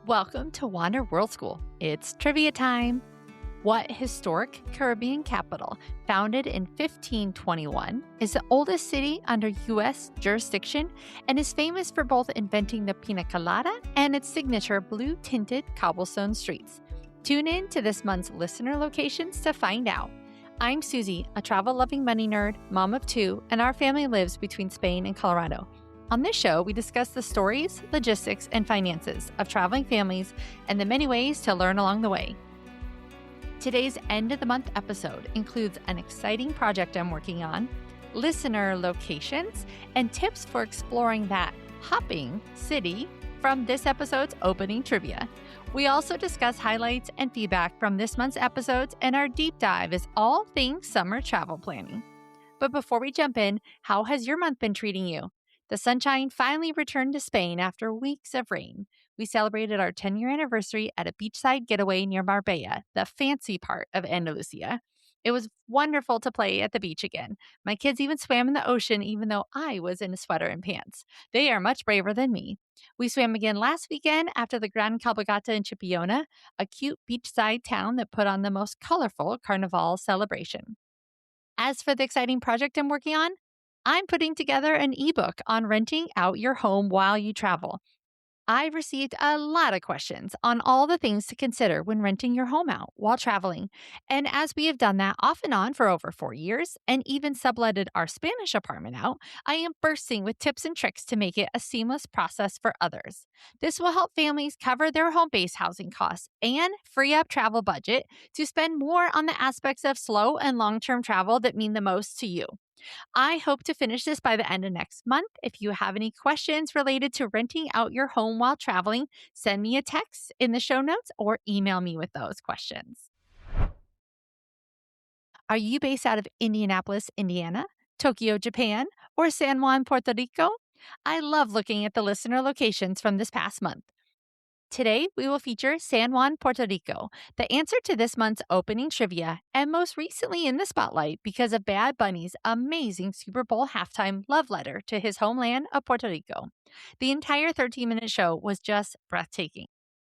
Welcome to Wander Worldschool. It's trivia time. What historic Caribbean capital, founded in 1521, is the oldest city under U.S. jurisdiction and is famous for both inventing the piña colada and its signature blue-tinted cobblestone streets? Tune in to this month's listener locations to find out. I'm Susie, a travel-loving money nerd, mom of two, and our family lives between Spain and Colorado. On this show, we discuss the stories, logistics, and finances of traveling families and the many ways to learn along the way. Today's end-of-the-month episode includes an exciting project I'm working on, listener locations, and tips for exploring that hopping city from this episode's opening trivia. We also discuss highlights and feedback from this month's episodes, and our deep dive is all things summer travel planning. But before we jump in, how has your month been treating you? The sunshine finally returned to Spain after weeks of rain. We celebrated our 10-year anniversary at a beachside getaway near Marbella, the fancy part of Andalusia. It was wonderful to play at the beach again. My kids even swam in the ocean even though I was in a sweater and pants. They are much braver than me. We swam again last weekend after the Gran Cabalgata in Chipiona, a cute beachside town that put on the most colorful carnival celebration. As for the exciting project I'm working on, I'm putting together an ebook on renting out your home while you travel. I've received a lot of questions on all the things to consider when renting your home out while traveling. And as we have done that off and on for over 4 years and even subletted our Spanish apartment out, I am bursting with tips and tricks to make it a seamless process for others. This will help families cover their home-based housing costs and free up travel budget to spend more on the aspects of slow and long-term travel that mean the most to you. I hope to finish this by the end of next month. If you have any questions related to renting out your home while traveling, send me a text in the show notes or email me with those questions. Are you based out of Indianapolis, Indiana, Tokyo, Japan, or San Juan, Puerto Rico? I love looking at the listener locations from this past month. Today, we will feature San Juan, Puerto Rico, the answer to this month's opening trivia, and most recently in the spotlight because of Bad Bunny's amazing Super Bowl halftime love letter to his homeland of Puerto Rico. The entire 13-minute show was just breathtaking.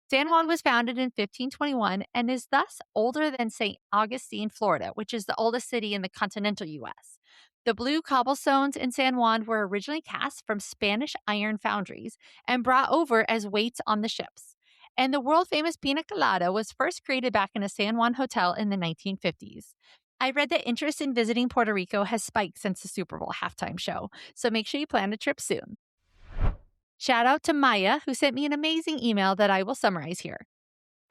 San Juan was founded in 1521 and is thus older than St. Augustine, Florida, which is the oldest city in the continental U.S. The blue cobblestones in San Juan were originally cast from Spanish iron foundries and brought over as weights on the ships. And the world-famous piña colada was first created back in a San Juan hotel in the 1950s. I read that interest in visiting Puerto Rico has spiked since the Super Bowl halftime show, so make sure you plan a trip soon. Shout out to Maya, who sent me an amazing email that I will summarize here.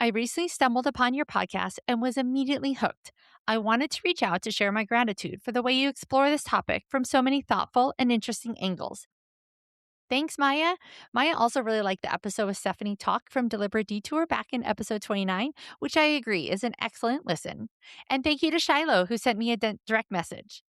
I recently stumbled upon your podcast and was immediately hooked. I wanted to reach out to share my gratitude for the way you explore this topic from so many thoughtful and interesting angles. Thanks, Maya. Maya also really liked the episode with Stephanie Talk from Deliberate Detour back in episode 29, which I agree is an excellent listen. And thank you to Shiloh, who sent me a direct message.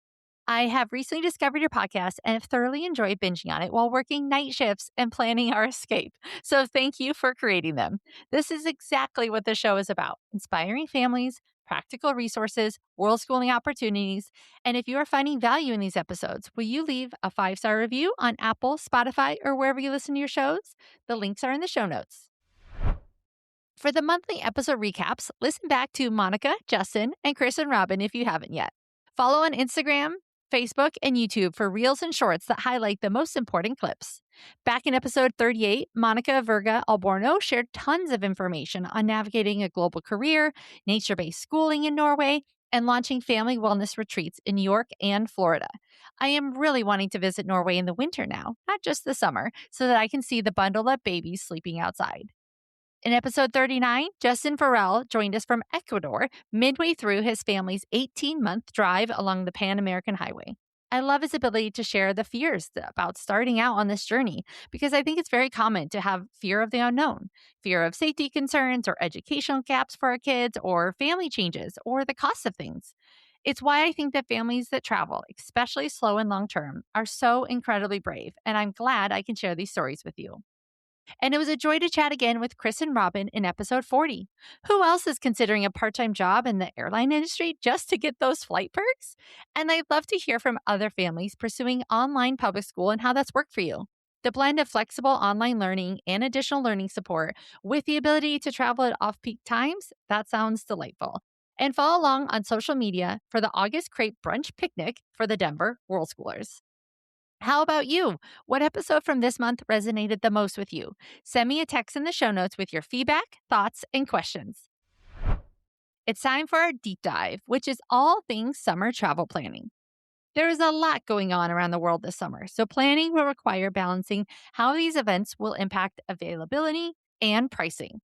I have recently discovered your podcast and have thoroughly enjoyed binging on it while working night shifts and planning our escape. So thank you for creating them. This is exactly what the show is about: inspiring families, practical resources, world schooling opportunities. And if you are finding value in these episodes, will you leave a 5-star review on Apple, Spotify, or wherever you listen to your shows? The links are in the show notes. For the monthly episode recaps, listen back to Monica, Justin, and Chris and Robin if you haven't yet. Follow on Instagram, Facebook, and YouTube for reels and shorts that highlight the most important clips. Back in episode 38, Monica Verga Alborno shared tons of information on navigating a global career, nature-based schooling in Norway, and launching family wellness retreats in New York and Florida. I am really wanting to visit Norway in the winter now, not just the summer, so that I can see the bundled-up babies sleeping outside. In episode 39, Justin Farrell joined us from Ecuador midway through his family's 18-month drive along the Pan-American Highway. I love his ability to share the fears about starting out on this journey because I think it's very common to have fear of the unknown, fear of safety concerns or educational gaps for our kids or family changes or the cost of things. It's why I think that families that travel, especially slow and long-term, are so incredibly brave, and I'm glad I can share these stories with you. And it was a joy to chat again with Chris and Robin in episode 40. Who else is considering a part-time job in the airline industry just to get those flight perks? And I'd love to hear from other families pursuing online public school and how that's worked for you. The blend of flexible online learning and additional learning support with the ability to travel at off peak times, that sounds delightful. And follow along on social media for the August Crepe Brunch Picnic for the Denver Worldschoolers. How about you? What episode from this month resonated the most with you? Send me a text in the show notes with your feedback, thoughts, and questions. It's time for our deep dive, which is all things summer travel planning. There is a lot going on around the world this summer, so planning will require balancing how these events will impact availability and pricing.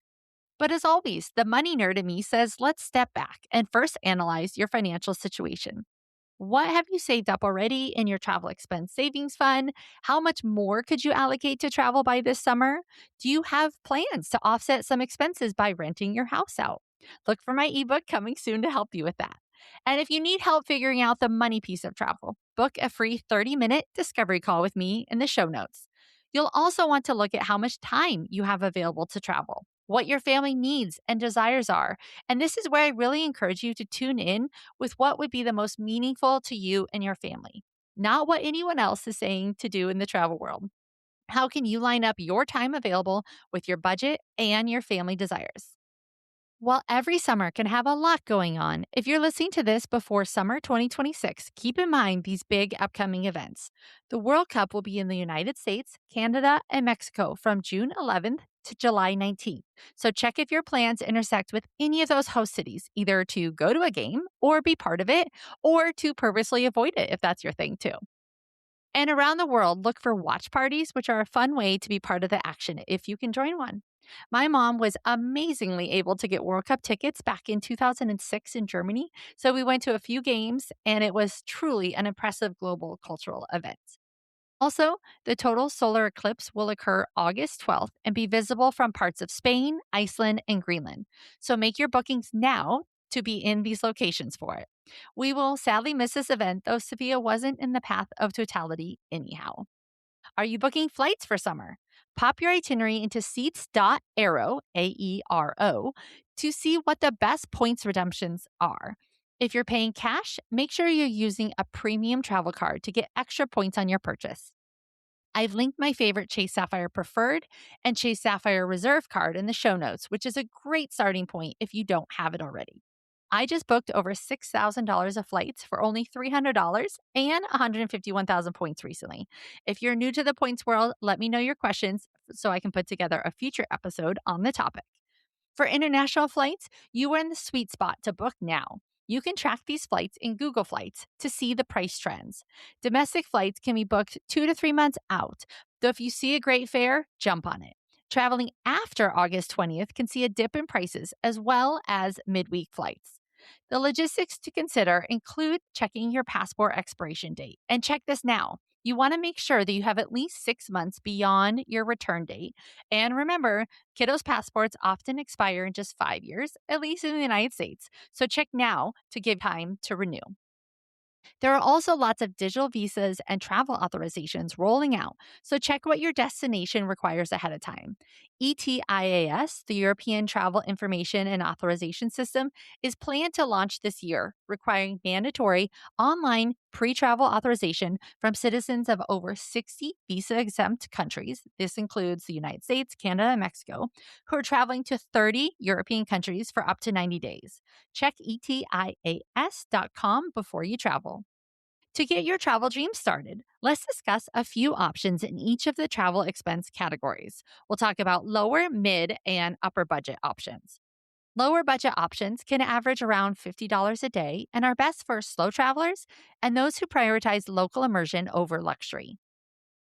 But as always, the money nerd in me says let's step back and first analyze your financial situation. What have you saved up already in your travel expense savings fund? How much more could you allocate to travel by this summer? Do you have plans to offset some expenses by renting your house out? Look for my ebook coming soon to help you with that. And if you need help figuring out the money piece of travel, book a free 30-minute discovery call with me in the show notes. You'll also want to look at how much time you have available to travel, what your family needs and desires are. And this is where I really encourage you to tune in with what would be the most meaningful to you and your family, not what anyone else is saying to do in the travel world. How can you line up your time available with your budget and your family desires? While every summer can have a lot going on, if you're listening to this before summer 2026, keep in mind these big upcoming events. The World Cup will be in the United States, Canada, and Mexico from June 11th to July 19th. So check if your plans intersect with any of those host cities, either to go to a game or be part of it, or to purposely avoid it if that's your thing too. And around the world, look for watch parties, which are a fun way to be part of the action if you can join one. My mom was amazingly able to get World Cup tickets back in 2006 in Germany. So we went to a few games, and it was truly an impressive global cultural event. Also, the total solar eclipse will occur August 12th and be visible from parts of Spain, Iceland, and Greenland. So make your bookings now to be in these locations for it. We will sadly miss this event, though Sophia wasn't in the path of totality anyhow. Are you booking flights for summer? Pop your itinerary into seats.aero, A-E-R-O, to see what the best points redemptions are. If you're paying cash, make sure you're using a premium travel card to get extra points on your purchase. I've linked my favorite Chase Sapphire Preferred and Chase Sapphire Reserve card in the show notes, which is a great starting point if you don't have it already. I just booked over $6,000 of flights for only $300 and 151,000 points recently. If you're new to the points world, let me know your questions so I can put together a future episode on the topic. For international flights, you are in the sweet spot to book now. You can track these flights in Google Flights to see the price trends. Domestic flights can be booked 2 to 3 months out, though if you see a great fare, jump on it. Traveling after August 20th can see a dip in prices as well as midweek flights. The logistics to consider include checking your passport expiration date. And check this now. You want to make sure that you have at least 6 months beyond your return date. And remember, kiddos' passports often expire in just 5 years, at least in the United States. So check now to give time to renew. There are also lots of digital visas and travel authorizations rolling out, so check what your destination requires ahead of time. ETIAS, the European Travel Information and Authorization System, is planned to launch this year, requiring mandatory online pre-travel authorization from citizens of over 60 visa-exempt countries. This includes the United States, Canada, and Mexico, who are traveling to 30 European countries for up to 90 days. Check etias.com before you travel. To get your travel dreams started, let's discuss a few options in each of the travel expense categories. We'll talk about lower, mid, and upper budget options. Lower budget options can average around $50 a day and are best for slow travelers and those who prioritize local immersion over luxury.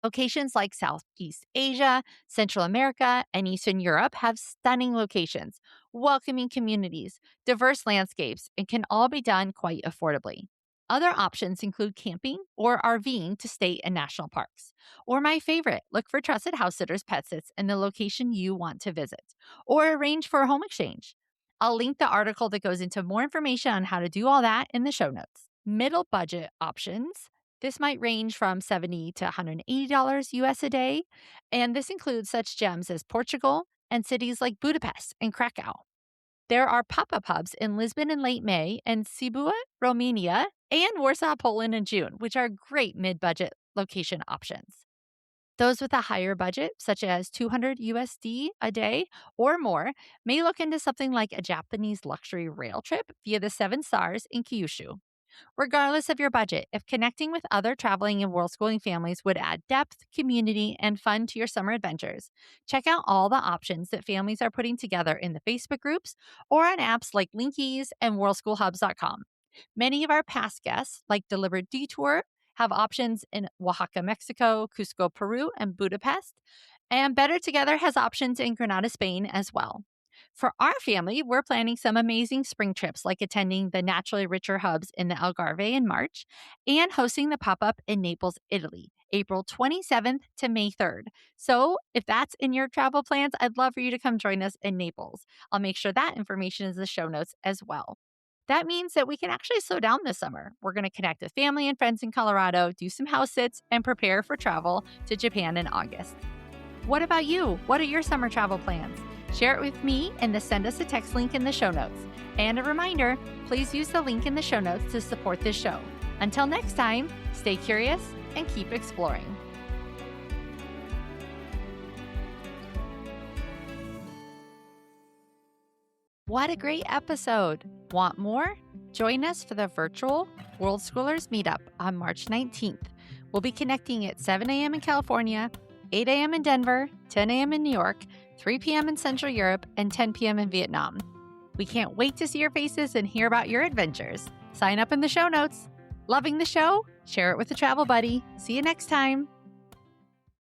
Locations like Southeast Asia, Central America, and Eastern Europe have stunning locations, welcoming communities, diverse landscapes, and can all be done quite affordably. Other options include camping or RVing to state and national parks. Or my favorite, look for trusted house sitters pet sits in the location you want to visit, or arrange for a home exchange. I'll link the article that goes into more information on how to do all that in the show notes. Middle budget options. This might range from $70 to $180 US a day, and this includes such gems as Portugal and cities like Budapest and Krakow. There are pop-up hubs in Lisbon in late May and Cebu, Romania, and Warsaw, Poland in June, which are great mid-budget location options. Those with a higher budget, such as 200 USD a day or more, may look into something like a Japanese luxury rail trip via the Seven Stars in Kyushu. Regardless of your budget, if connecting with other traveling and world schooling families would add depth, community, and fun to your summer adventures, check out all the options that families are putting together in the Facebook groups or on apps like Linkies and worldschoolhubs.com. Many of our past guests, like Delivered Detour, have options in Oaxaca, Mexico, Cusco, Peru, and Budapest. And Better Together has options in Granada, Spain as well. For our family, we're planning some amazing spring trips, like attending the naturally richer hubs in the Algarve in March and hosting the pop up in Naples, Italy, April 27th to May 3rd. So, if that's in your travel plans, I'd love for you to come join us in Naples. I'll make sure that information is in the show notes as well. That means that we can actually slow down this summer. We're going to connect with family and friends in Colorado, do some house sits, and prepare for travel to Japan in August. What about you? What are your summer travel plans? Share it with me in the Send Us a Text link in the show notes. And a reminder, please use the link in the show notes to support this show. Until next time, stay curious and keep exploring. What a great episode! Want more? Join us for the virtual World Schoolers Meetup on March 19th. We'll be connecting at 7 a.m. in California, 8 a.m. in Denver, 10 a.m. in New York, 3 p.m. in Central Europe, and 10 p.m. in Vietnam. We can't wait to see your faces and hear about your adventures. Sign up in the show notes. Loving the show? Share it with a travel buddy. See you next time.